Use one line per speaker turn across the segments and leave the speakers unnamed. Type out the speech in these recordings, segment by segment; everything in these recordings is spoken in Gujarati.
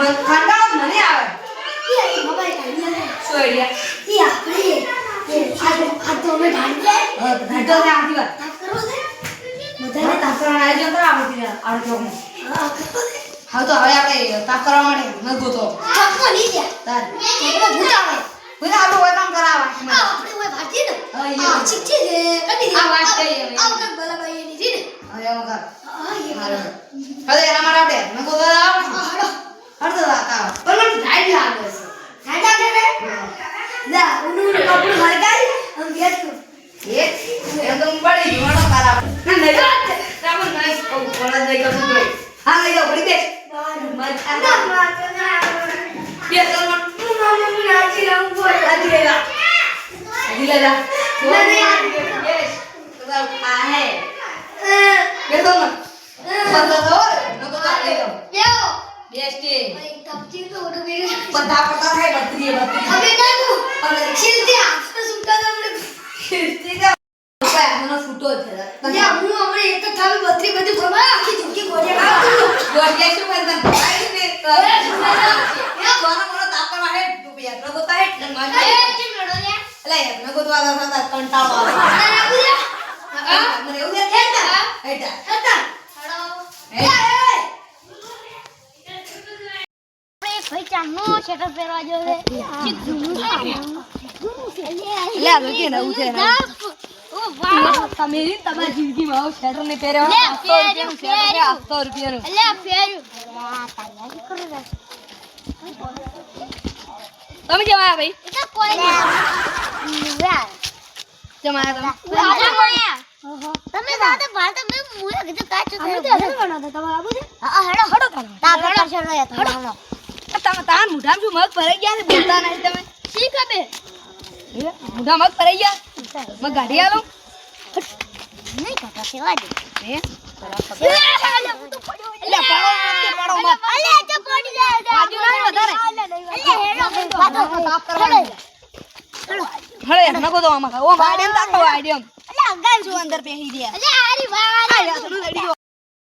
મન ખાંડા મને આવે
એ મોબાઈલ કાઢી
શું આઈડિયા
એ આપણે આ તો અમે ઢાંડે
ઘાટો ને આખી વાત
તાપ કરો છે
બધાને તાપ કરવા આવી જતો આવતી આવડે ચોકમાં
હા કરો છે
હા તો હવે આપણે તાપ કરવા માટે ન ગોતો
ચોકમાં નહીં ગયા
તાર
એમાં ભૂત આવે
કોઈ આપણે કોઈ કામ કરાવવા
આપણે ઓય ભાજી ને
હા, એ
આ છીક છે ને કદી
આ વાત કરી હવે.
આ વખત ભલાભાઈ એની છે ને
હવે એમાં કર
હા એ
હારું હવે એના માટે આપણે ન ગોતો આવડે
હા હાડો
અડધો આકા પણ મને ઢાઈ લાગે છે
ઠાડા કે રે લા ઉનું કપડું હળગાઈ આમ બેસ કર
એ એકદમ બડી જોડો કરાવ ના નહીં રામન નાઈસ કોણ દઈ કર તું હા લઈ જાઓ પડી દે મત આ બે કર આજી લેલા
મને
યસ તો આ હે બે તો મત પતા તો ન તો લઈ જાઓ
લેવો
બેસ્ટી
ભાઈ કપચી તો ઓડો મેરે
પતા પતા હે બત્રી
અબે કાકુ છીલતી આસ્તે સુટા તમને
ખીરતી કા પાય મનો ફૂટો છે
યા હું હમણે એક થાવે બત્રી બધી ફરવા આખી ઝુકી ગોડિયા
ગોડિયા શું કરતા ભાઈ ને કોનો કોનો તાપમાં હે ડૂબિયા તો ગોતા હે ન માર
એ કેમ લડો લે
એટલે ન ગોતવા હતા કંટાળો આવે મને એવું છે હેટા હેટા
હતા હડો ભાઈ ચાનો શટર પહેરવા જો છે ચીક જૂનું છે
લે આ કે નવું છે
ઓ વાહ
તમે તમારી જિંદગીમાં આવો શેટર ને પહેર્યો 800 રૂપિયાનું
લે ફેર્યું વાહ તૈયારી કરો રે
તમે કેમ આયા ભાઈ
એ તો કોઈ નહીં યાર
કેમ આયા
તમે દાદા ભાત મે મુયા કીધું કાચો તમે તો હશે બનાવતા તમારા આબુ છે હા હેડો હેડો તા પ્રકાર છે હેડો હેડો
તમે તાન મુઢામ શું મગ ભરાઈ ગયા ને બોલતા નહીં તમે
શી ખબે
મુઢા મગ ભરાઈ ગયા મગ ગાડી આલો
નહીં કાકા સેવા દે
હે
એટલે પડો મત અલે તો પડી જાય
બાજુ નહીં વધારે
એટલે હેડો વાતો
તાપ કરવા હળે ન ગોતો આમાં ઓ ગાડીમ તાકો આઈડિયમ
એટલે અંગાલ
શું અંદર બેહી ગયા
એટલે આરી વાહ
આ યાર તું દડીયો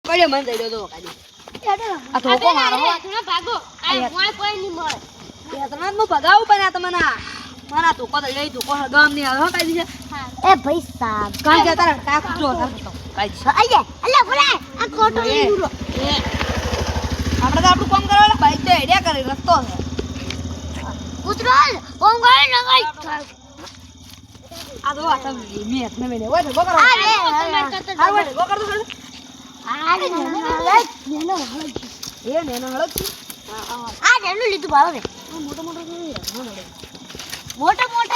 કડે મન દઈડો તો ગાડી આ તો કો મારો
થોડા ભાગો આ મોય કોઈ નહીં મળે
બેતના નું ભગાવું પણ આ તમને મારા તો કો તો ગઈ તો કો ગામ ની હવે કાઈ છે
એ ભાઈ સાબ
કાઈ કે તારા કાક જો કાઈ છે
અલે અલે બોલે આ ખોટો નહીં દૂરો
આપણે તો આપણું કામ કરવાના બાઈક તો આઈડિયા કરી રસ્તો છે
ઉતરોલ ઓમ ગળે ન ગઈ
આ તો આ તમે મેં ને મેને ઓય ગો કરો
અરે
હા ઓય ગો કર દો
આરે નેનો હળદ
એ નેનો હળદ છે
આ નેનો લીધું ભાવ રે
મોટો મોટો
મોટો મોટો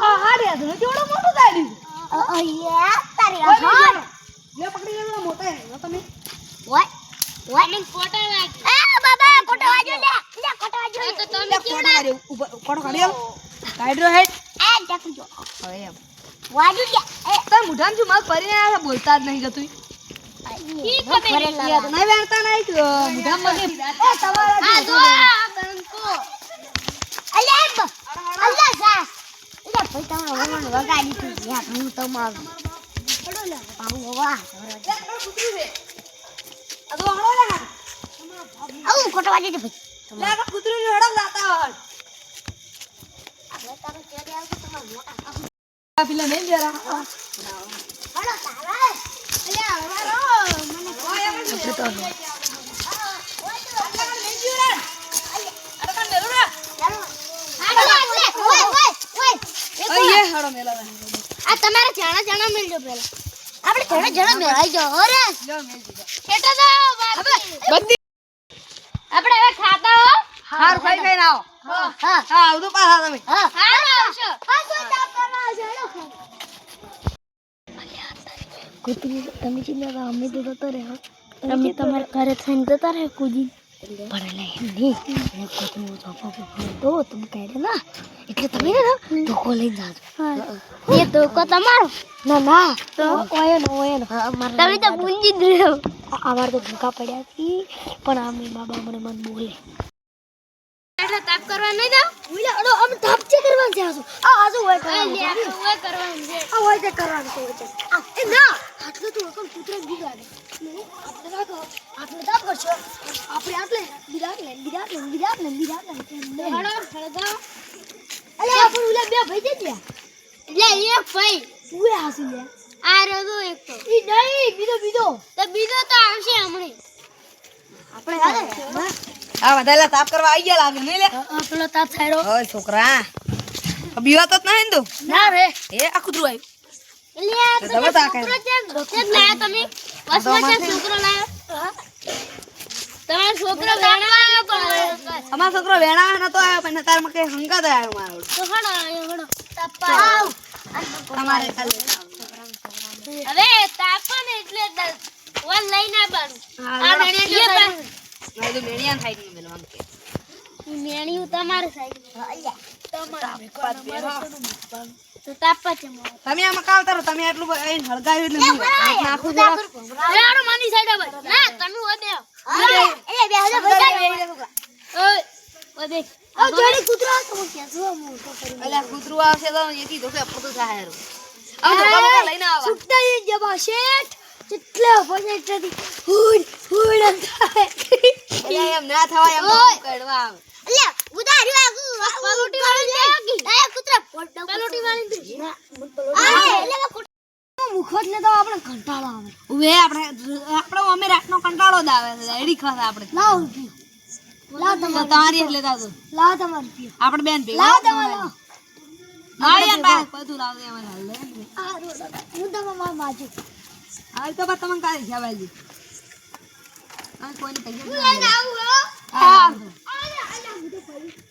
આ હારે આ તો કેવડો મોટો દાડી
અયા તારી
ઓય
હા
લે પકડી લેવાનો મોટા હે તમે
ઓય ઓય મને ફોટો લાગ એ બાબા ફોટો વાજો લે ફોટો વાજો તો તમે કેવડા
કોડો કાઢી આલો કાઢ્યો હેડ
એ દેખજો
હવે એમ
વાજો લે એ
તમે મુઢામ છું મગ ભરીને આયા બોલતા જ નહીં જતું
ઠીક છે
યાર નહીં વેણતા નહીં મુઢામ મગે એ તમારા
આ જો બંકો અલે અલ્લા જા લે ભાઈ તમારો વગણ વગાડી તું યાર હું તમારું પડો લે બાબુ વાહ
આ તો હળો લે
આવું ફોટો વાજો ભાઈ
લે આ કૂતરું ની હળમ લાતા હળ
આપણે તારે કેડે આવશે તમાર મોટા
આ પેલા નહીં જરા
હળો તારા અલે અમારો મને
ઓય એમ જ
તો આ તમારે જાણા જાણા મેલજો પેલા આપણે જાણા જાણા મેળાઈ જાઓ અરે ખેટા દો
બત્તી
આપણે હવે ખાતા હો
હાર ખાઈ ખાઈ આવો
હા
હા આવતો પાછા તમે
હા આવશો હા તો તાપ કરવા જાણો કુતરી તમે ચિંતા અમે તો જતો રહે તમે તમારે ઘરે થઈને જતા રહે કુદી પણ લે નહીં કુતરું તો તમે કહે ના એટલે તમે ને ધોકો લઈને જાજો એ ધોકો તમારો ના ના તો ઓય નો તમે તો પૂંજી જ રહ્યો અમાર તો ધોકા પડ્યા હતી પણ આમે બાબા મને મન બોલે એટલે તાપ કરવા નહીં દો ઓલા અડો અમે તાપ છે કરવાનું છે આ આજુ હોય કરવાનું છે આ હોય છે કરવાનું છે એ ના આટલું તો કમ કૂતરા બિગાડે આપણે તમે તાપ કરશો આપણે આટલે બીજા અલે આપણે ઉલા બે ભાઈ જઈ ગયા એટલે એક ભાઈ ઉએ હાસી લે આ રહ્યો એક તો ઈ નહીં બીજો તો આવશે હમણે આપણે હાલે
આ વધારે તાપ કરવા આવી ગયા લાગે નહીં લે
પેલો તાપ થાયરો
ઓય છોકરા બીવા તો નહીં ને તું
ના રે
એ આ કૂતરું
એટલે
આવ્યું તમે તા કે
કેમ લાયા તમે બસમાં છે છોકરો લાયો તમારો છોકરો વેણાયો પણ
અમારો છોકરો વેણા નતો આવ્યો પણ તાર માં કઈ હંગાત આવ્યો મારો
તો હડો તપાવ
તમારે ખાલી
હવે તાપન એટલે વન લઈને આવવાનું આ મેણિયા
મારે તો મેણિયા થાય નહીં પેલો આમ કે
મેણિયું તમારે સાઈડ અલ્યા તો તાપા છે
તમે આમાં કાવ તારો તમે આટલું આઈને હળગાવ્યું એટલે હું નાખું જરા
રેડો માની સાઈડ આવે ના તમે ઓ બે એ બે હજાર ઓય ઓ દેખ આ જોડી કૂતરા તો કે જો હું તો કરી
અલ્યા કૂતરું આવશે તો એકી ધોકે પતો થાય હારું આવ તો કામ લઈને આવા
સુકતા જબા શેઠ કેટલા ફોજેટથી હુડ અંધાય
અલ્યા એમ ના થવાય એમ કડવા આવે
અલ્યા ઉધાર્યું આગુ પલોટી વાળી લેગી આ કૂતરા પલોટી વાળી ના એટલે મુખત લે તો આપણે કંટાળો આવે
ઉવે આપણો અમે રાતનો કંટાળો જ આવે છે એડી ખાસ આપણે
લાવ
તમારી એટલે દાદો
લાવ તમારી પીઓ
આપણે બેન ભેગા
લાવ તમારો
માળિયા બા બધું લાવ દે અમે લે
આ રો હું તમાર માજુ
આ તો બા તમને કાઈ ખવાજી આ કોઈને તૈયાર
હું લઈને આવું હો
હા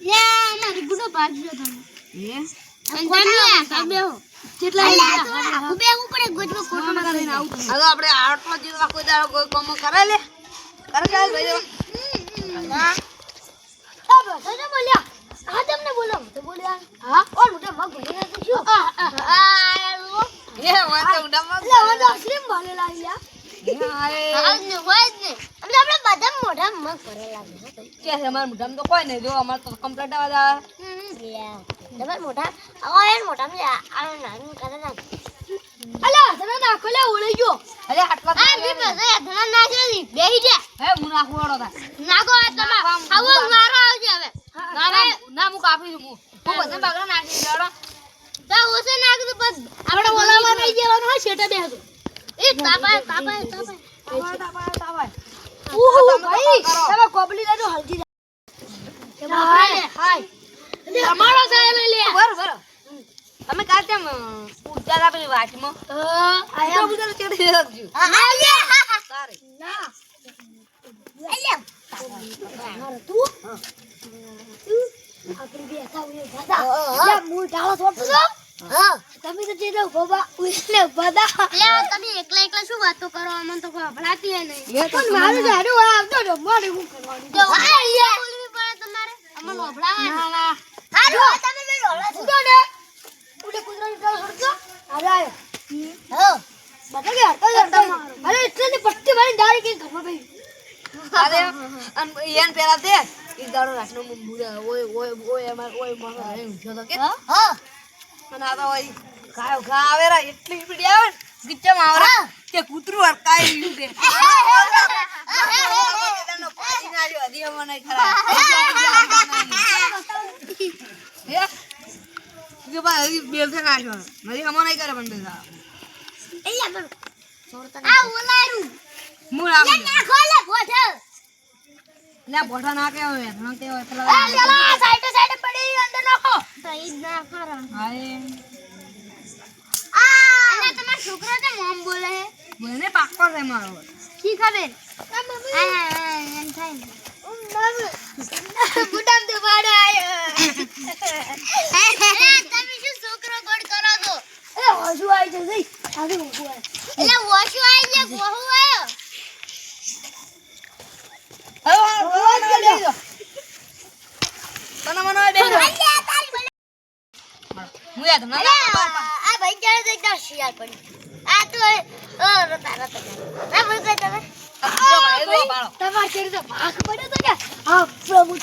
યા મારી ગુડો પાડજો તમે
એ
અંજામિયા સાબે હો કેટલા આખું બે ઉપર એક ગોજમાં કોટો
આ તો આપણે આટલો જીતવા કોઈ દાડો કોઈ કામ કરે લે કરે ચાલ ભાઈ
ના આ બસ બોલ્યા આ તમને બોલો તો બોલ્યા હા ઓર મોટા મગ બોલ્યા તો શું
એ વાત તો ડમક
લે ઓનો સ્લીમ બોલેલા યાર હા ને હોય ને આપણે બધા મોઢા મગ ભરેલા છે
કે છે અમાર મુઢામ તો કોઈ નહીં જો અમાર તો કમ્પ્લીટ આવા આવે
તમાર મોઢા આ મોઢા મે આ નાનું કરે ના અલા તને નાખો લે ઓળી ગયો
અરે આટલા
આ બી બસ ધણા નાખી બેહી જા
હે હું નાખું વાળો તા
નાખો આ તમા આવો મારો આવજે હવે
ના હું કાપી છું હું બધા બાગડા નાખી દેડો
તો ઓસે નાખ તો બસ આપણે ઓલામાં રહી જવાનું હોય છેટા બેહજો એ તાપાય ઓહો ભાઈ તમે કોબલી લેજો હલજી હાય હાય અમારો સાહેબ લે
બરાબર તમે કાલ તેમ ઉડતા આપી વાટમાં
આયા
ઉડતા ચડી રાખજો
આયા
સારે
ના અલ્યા તું આપણી બે સાવરી દાદા યા મુ ડાળો છોડતો છો હા તમે તો જેનો બાબા ઉલે બદા લે તમે એકલા શું વાતો કરો અમને તો કોઈ ભણાતી હે નહીં પણ મારું જાડું આવતો તો મારે હું કરવાનું તો આયા બોલવી પડે તમારે અમને ઓભળા ના ના હારું તમે બે ઓળા છો ને ઉડે કુદરાની ડાળ હરજો આલાય હા બતા કે હરતા અરે એટલે પટ્ટી વાળી દાળી કે ઘરમાં ભાઈ
અરે એન પેલા દે ઈ દાડો રાખનો મુડા ઓય અમાર ઓય મારો રહે ઉઠ્યો તો કે
હા
અને આ તો ઓય કાયો ઘા આવેરા એટલી પીડી આવે ગિચ્ચમ આવરા કે કૂતરું અટકાઈ રહ્યું છે તેનો પાણી નાલ્યો અધી મને ખરા હે કે ભાઈ બેલ છે નાખ્યો મારી હમો નહીં કરે પણ બેસા
એયા બરો છોડતા આ ઓલારું
હું રાખું
ના ખોલે બોઠ
લે બોઠા ના કે હોય ના કે હોય
એ ચલા સાઈડ પડી અંદર નાખો તો ઈ ના ખરા
હાય
અને તમાર છોકરો તો મોમ બોલે હે
મને પાક્કો છે મારો
કી ખબર આ મમ્મી એમ થાય ને બુડામ તો વાડો આયો તમે શું છોકરો ગોડ કરો તો એ હોશુ આવી જઈ આજે હોશુ આવી એટલે હોશુ આવી જાય ગોહુ આયો
તને મનો બે હું યાદ ના
આ ભાઈ ક્યારે તો એકદમ શિયાળ પડી આ તો રતા ના બોલ તમે તમાર શરીર તો ભાગ પડ્યો તો કે હા પ્રભુ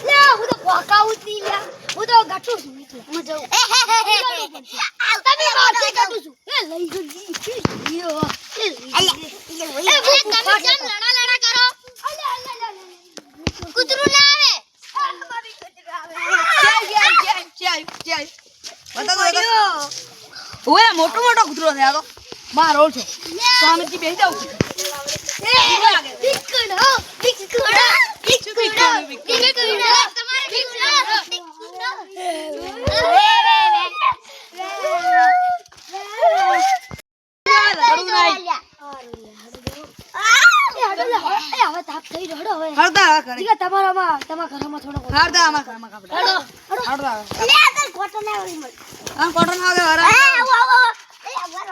લે હું તો કોકાઉ જ નહીં લ્યા હું તો ગાઠું છું એટલે હું જાઉં તમે માથે કાઢું છું એ લઈ જો યો એ તમે કેમ લડા કરો
પૂરો થયા તો મારો છે તો અમે જી બેસી જાવ
હવે તાપ થઈ રહ્યો હવે
હળદા કરે
ઠીક છે તમારા ઘરમાં થોડો
હળદા અમાર ઘરમાં કાપડા હળદા
લે આ કોટન આવી મળ
આ કોટન આવે હરા
આવો આવો એ આવો